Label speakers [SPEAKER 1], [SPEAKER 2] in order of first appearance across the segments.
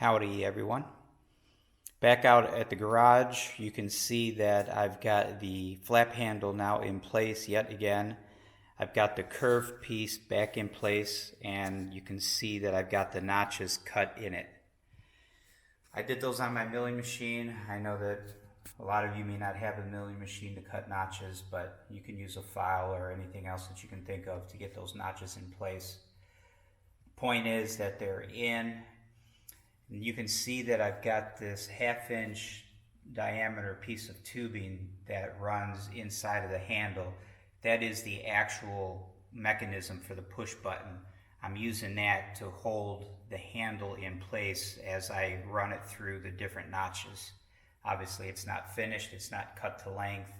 [SPEAKER 1] Howdy everyone. Back out at the garage, you can see that I've got the flap handle now in place yet again. I've got the curved piece back in place, and you can see that I've got the notches cut in it. I did those on my milling machine. I know that a lot of you may not have a milling machine to cut notches, but you can use a file or anything else that you can think of to get those notches in place. Point is that they're in. You can see that I've got this 1/2 inch diameter piece of tubing that runs inside of the handle. That is the actual mechanism for the push button. I'm using that to hold the handle in place as I run it through the different notches. Obviously it's not finished, it's not cut to length,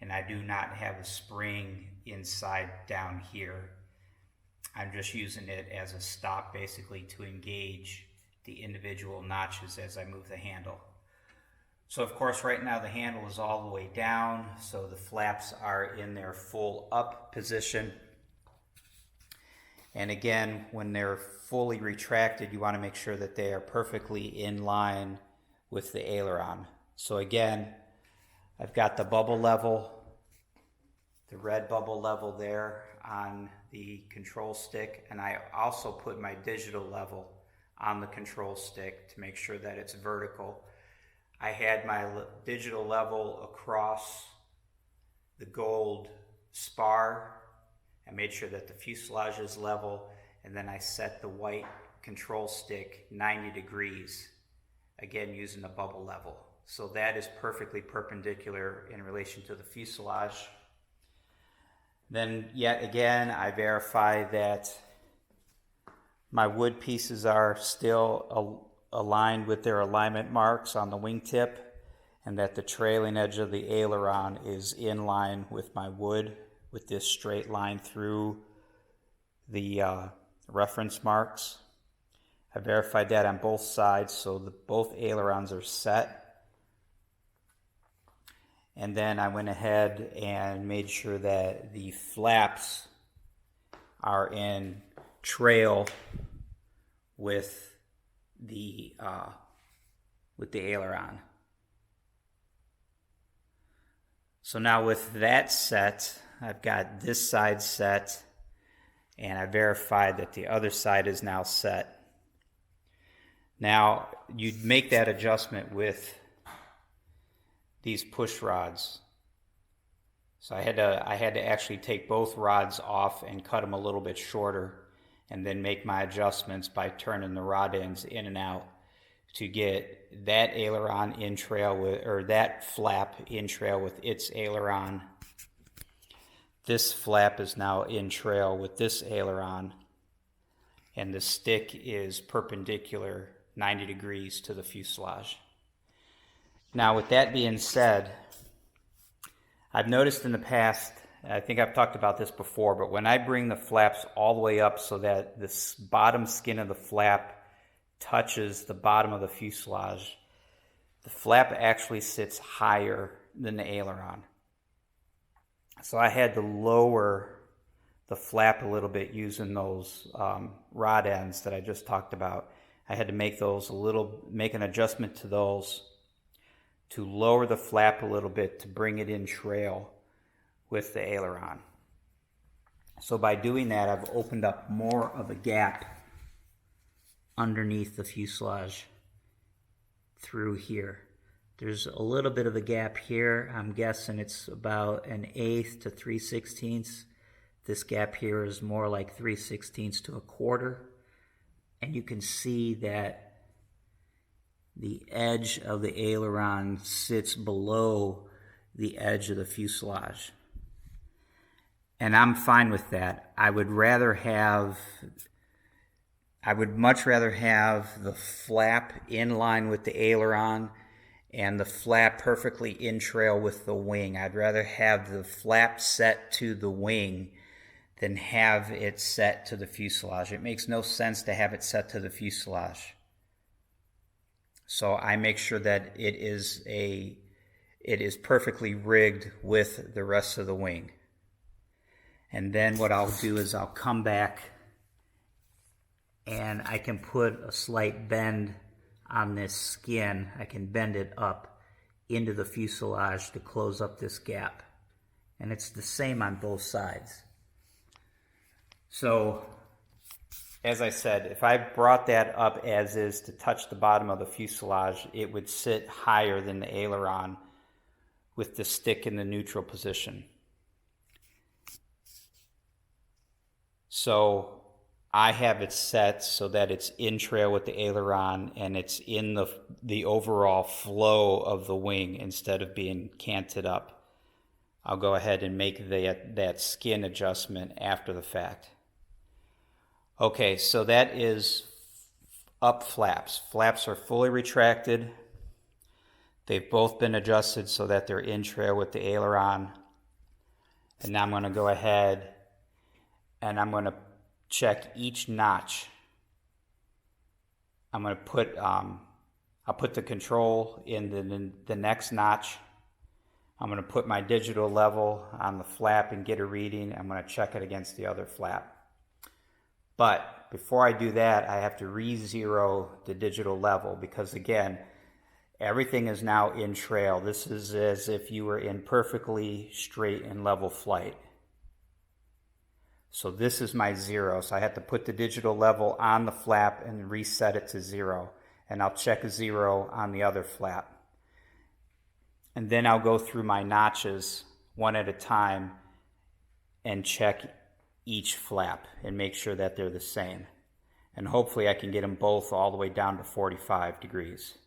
[SPEAKER 1] and I do not have a spring inside down here. I'm just using it as a stop basically to engage the individual notches as I move the handle. So of course right now the handle is all the way down, so the flaps are in their full up position. And again, when they're fully retracted, you want to make sure that they are perfectly in line with the aileron. So again, I've got the bubble level, the red bubble level there on the control stick, and I also put my digital level on the control stick to make sure that it's vertical. I had my digital level across the gold spar. I made sure that the fuselage is level, and then I set the white control stick 90 degrees, again using the bubble level. So that is perfectly perpendicular in relation to the fuselage. Then yet again, I verify that my wood pieces are still aligned with their alignment marks on the wingtip, and that the trailing edge of the aileron is in line with my wood with this straight line through the reference marks. I verified that on both sides, so both ailerons are set. And then I went ahead and made sure that the flaps are in trail with the aileron. So now with that set, I've got this side set, and I verified that the other side is now set. Now you'd make that adjustment with these push rods. So I had to actually take both rods off and cut them a little bit shorter, and then make my adjustments by turning the rod ends in and out to get that aileron in trail with, or that flap in trail with its aileron. This flap is now in trail with this aileron, and the stick is perpendicular 90 degrees to the fuselage. Now with that being said, I've noticed in the past, I think I've talked about this before, but when I bring the flaps all the way up so that this bottom skin of the flap touches the bottom of the fuselage, the flap actually sits higher than the aileron. So I had to lower the flap a little bit using those rod ends that I just talked about. I had to make an adjustment to those to lower the flap a little bit to bring it in trail with the aileron. So by doing that, I've opened up more of a gap underneath the fuselage through here. There's a little bit of a gap here. I'm guessing it's about 1/8 to 3/16. This gap here is more like 3/16 to 1/4. And you can see that the edge of the aileron sits below the edge of the fuselage. And I'm fine with that. I would much rather have the flap in line with the aileron and the flap perfectly in trail with the wing. I'd rather have the flap set to the wing than have it set to the fuselage. It makes no sense to have it set to the fuselage. So I make sure that it is perfectly rigged with the rest of the wing. And then what I'll do is I'll come back and I can put a slight bend on this skin, I can bend it up into the fuselage to close up this gap. And it's the same on both sides. So, as I said, if I brought that up as is to touch the bottom of the fuselage, it would sit higher than the aileron with the stick in the neutral position. So I have it set so that it's in trail with the aileron and it's in the overall flow of the wing instead of being canted up. I'll go ahead and make that skin adjustment after the fact. Okay, so that is up flaps. Flaps are fully retracted. They've both been adjusted so that they're in trail with the aileron. And now I'm going to go ahead and I'm going to check each notch. I'm going to put, I'll put the control in the next notch. I'm going to put my digital level on the flap and get a reading. I'm going to check it against the other flap. But before I do that, I have to re-zero the digital level because, again, everything is now in trail. This is as if you were in perfectly straight and level flight. So this is my 0. So I have to put the digital level on the flap and reset it to 0. And I'll check a 0 on the other flap. And then I'll go through my notches one at a time and check each flap and make sure that they're the same. And hopefully I can get them both all the way down to 45 degrees.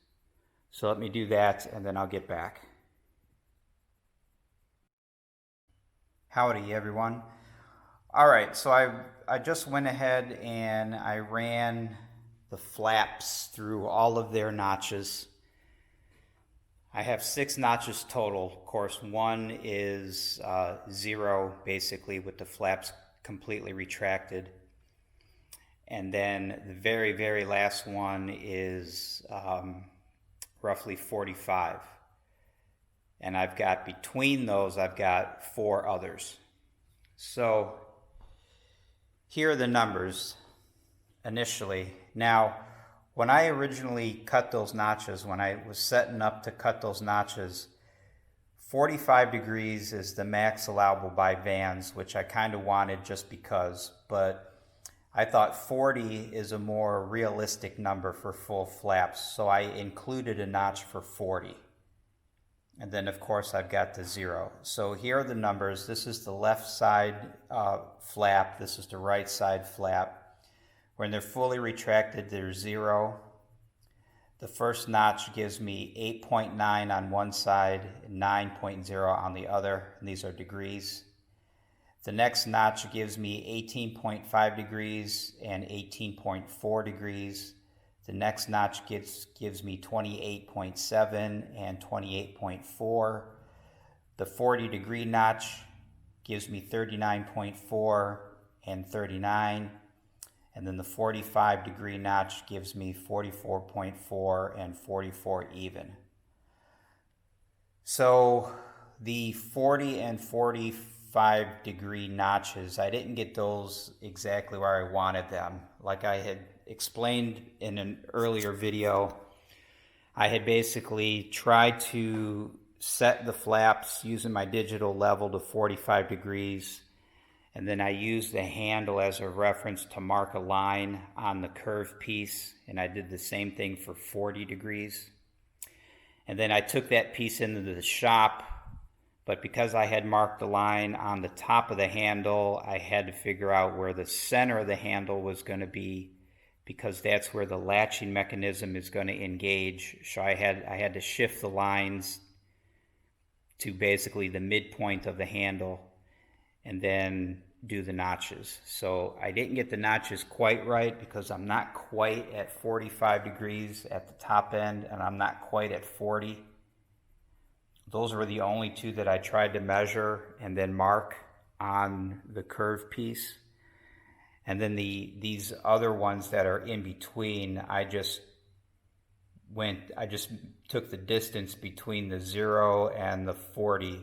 [SPEAKER 1] So let me do that and then I'll get back. Howdy everyone. Alright, so I just went ahead and I ran the flaps through all of their notches. I have 6 notches total. Of course, one is 0 basically with the flaps completely retracted. And then the very, very last one is roughly 45. And I've got, between those, I've got 4 others. So here are the numbers initially. Now, when I originally cut those notches, when I was setting up to cut those notches, 45 degrees is the max allowable by Vans, which I kind of wanted just because, but I thought 40 is a more realistic number for full flaps, so I included a notch for 40. And then of course I've got the 0. So here are the numbers. This is the left side flap, this is the right side flap. When they're fully retracted, they're 0. The first notch gives me 8.9 on one side, 9.0 on the other, and these are degrees. The next notch gives me 18.5 degrees and 18.4 degrees. The next notch gives me 28.7 and 28.4. The 40 degree notch gives me 39.4 and 39. And then the 45 degree notch gives me 44.4 and 44 even. So the 40 and 45 degree notches, I didn't get those exactly where I wanted them. Like I had explained in an earlier video, I had basically tried to set the flaps using my digital level to 45 degrees. And then I used the handle as a reference to mark a line on the curved piece. And I did the same thing for 40 degrees. And then I took that piece into the shop. But because I had marked the line on the top of the handle, I had to figure out where the center of the handle was going to be, because that's where the latching mechanism is going to engage. So I had to shift the lines to basically the midpoint of the handle and then do the notches. So I didn't get the notches quite right because I'm not quite at 45 degrees at the top end and I'm not quite at 40. Those were the only 2 that I tried to measure and then mark on the curved piece. And then these other ones that are in between, I just took the distance between the 0 and the 40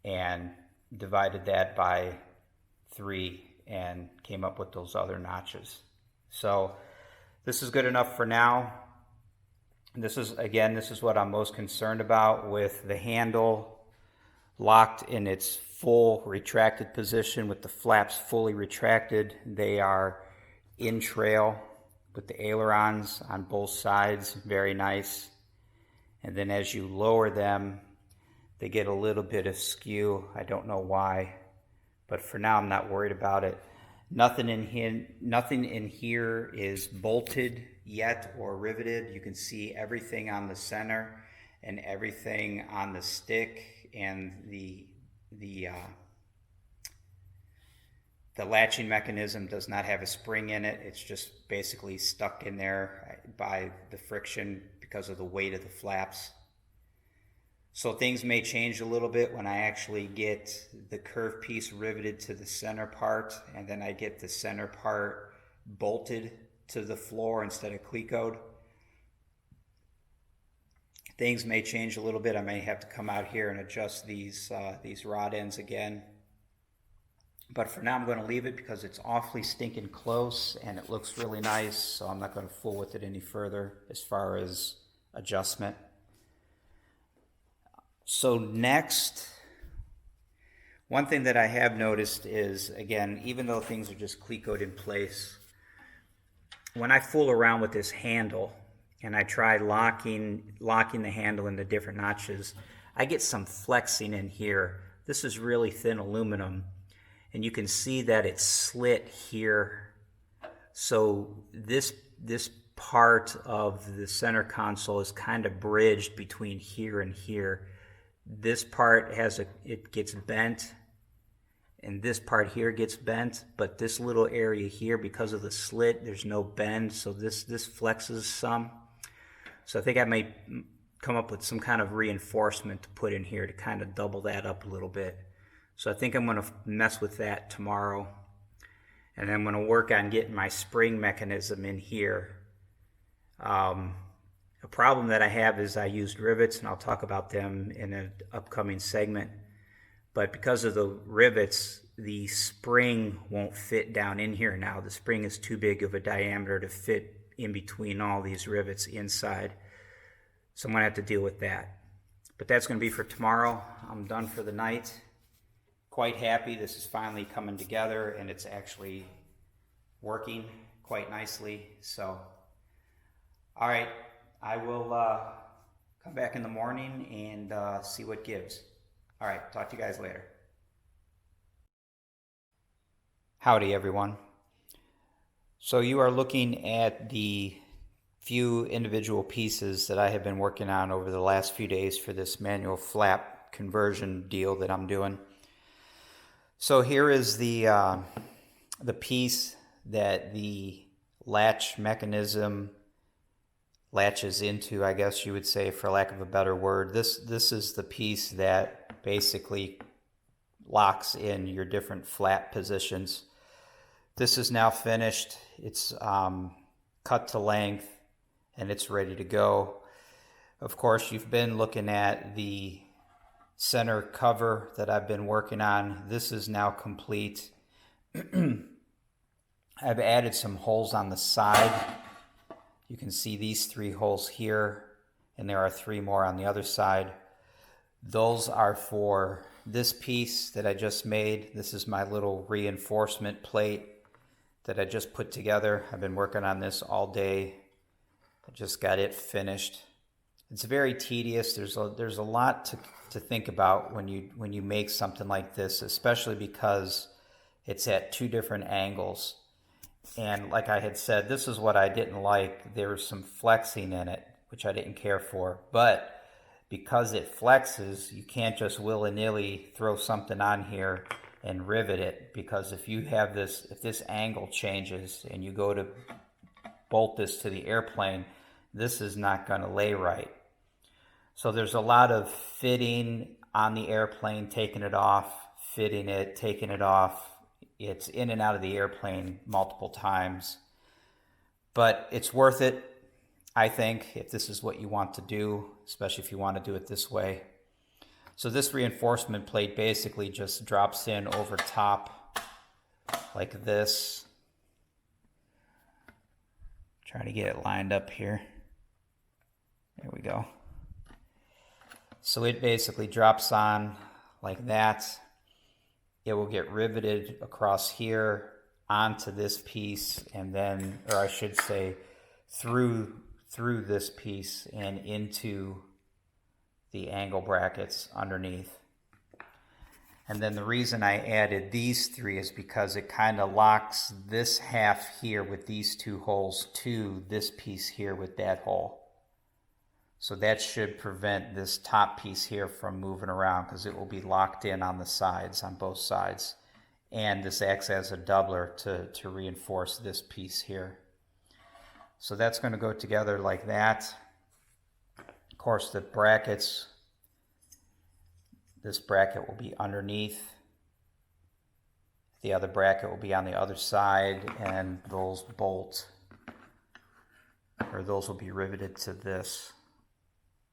[SPEAKER 1] and divided that by 3 and came up with those other notches. So This is good enough for now. This is what I'm most concerned about, with the handle locked in its full retracted position with the flaps fully retracted. They are in trail with the ailerons on both sides, very nice. And then as you lower them, they get a little bit askew. I don't know why, but for now I'm not worried about it. Nothing in here is bolted yet or riveted. You can see everything on the center and everything on the stick, and the latching mechanism does not have a spring in it. It's just basically stuck in there by the friction because of the weight of the flaps. So things may change a little bit when I actually get the curved piece riveted to the center part, and then I get the center part bolted to the floor instead of clecoed. Things may change a little bit. I may have to come out here and adjust these rod ends again. But for now I'm going to leave it because it's awfully stinking close and it looks really nice, so I'm not going to fool with it any further as far as adjustment. So next, one thing that I have noticed is, again, even though things are just clecoed in place, when I fool around with this handle and I try locking the handle into different notches, I get some flexing in here. This is really thin aluminum, and you can see that it's slit here. So this part of the center console is kind of bridged between here and here. This part it gets bent, and this part here gets bent, but this little area here, because of the slit, there's no bend, so this flexes some. So I think I may come up with some kind of reinforcement to put in here to kind of double that up a little bit. So I think I'm going to mess with that tomorrow, and I'm going to work on getting my spring mechanism in here. A problem that I have is I used rivets, and I'll talk about them in an upcoming segment. But because of the rivets, the spring won't fit down in here now. The spring is too big of a diameter to fit in between all these rivets inside. So I'm going to have to deal with that. But that's going to be for tomorrow. I'm done for the night. Quite happy. This is finally coming together, and it's actually working quite nicely. So, all right. I will come back in the morning and see what gives. All right, talk to you guys later. Howdy, everyone. So you are looking at the few individual pieces that I have been working on over the last few days for this manual flap conversion deal that I'm doing. So here is the piece that the latch mechanism latches into, I guess you would say, for lack of a better word. This is the piece that basically locks in your different flap positions. This is now finished. It's cut to length and it's ready to go. Of course, you've been looking at the center cover that I've been working on. This is now complete. I've added some holes on the side. You can see these 3 holes here, and there are 3 more on the other side. Those are for this piece that I just made. This is my little reinforcement plate that I just put together. I've been working on this all day. I just got it finished. It's very tedious. There's a lot to think about when you make something like this, especially because it's at 2 different angles. And like I had said, this is what I didn't like. There was some flexing in it, which I didn't care for. But because it flexes, you can't just willy-nilly throw something on here and rivet it, because if this angle changes and you go to bolt this to the airplane, this is not going to lay right. So there's a lot of fitting on the airplane, taking it off, fitting it, taking it off. It's in and out of the airplane multiple times, but it's worth it, I think, if this is what you want to do, especially if you want to do it this way. So this reinforcement plate basically just drops in over top like this. Try to get it lined up here. There we go. So it basically drops on like that. It will get riveted across here onto this piece, and then, or I should say, through this piece and into the angle brackets underneath. And then the reason I added these three is because it kind of locks this half here with these two holes to this piece here with that hole. So that should prevent this top piece here from moving around, because it will be locked in on the sides, on both sides. And this acts as a doubler to reinforce this piece here. So that's going to go together like that. Of course, the brackets, this bracket will be underneath. The other bracket will be on the other side, and those bolt, or those will be riveted to this,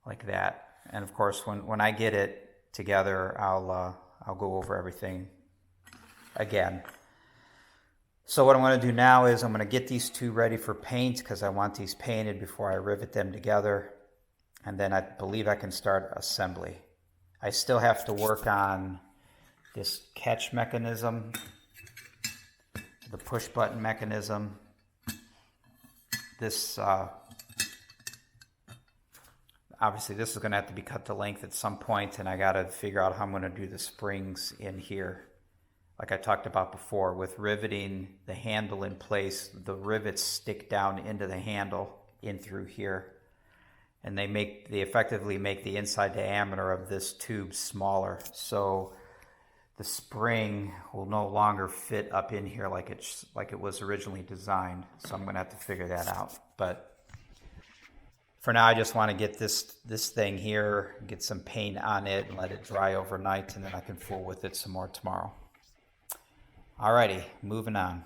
[SPEAKER 1] like that. And of course, when I get it together, I'll go over everything again. So what I'm going to do now is I'm going to get these two ready for paint, because I want these painted before I rivet them together. And then I believe I can start assembly. I still have to work on this catch mechanism, the push button mechanism. This, obviously this is going to have to be cut to length at some point, and I got to figure out how I'm going to do the springs in here. Like I talked about before, with riveting the handle in place, the rivets stick down into the handle in through here. And they effectively make the inside diameter of this tube smaller. So the spring will no longer fit up in here like it was originally designed. So I'm going to have to figure that out. But for now, I just want to get this thing here, get some paint on it, and let it dry overnight, and then I can fool with it some more tomorrow. Alrighty, moving on.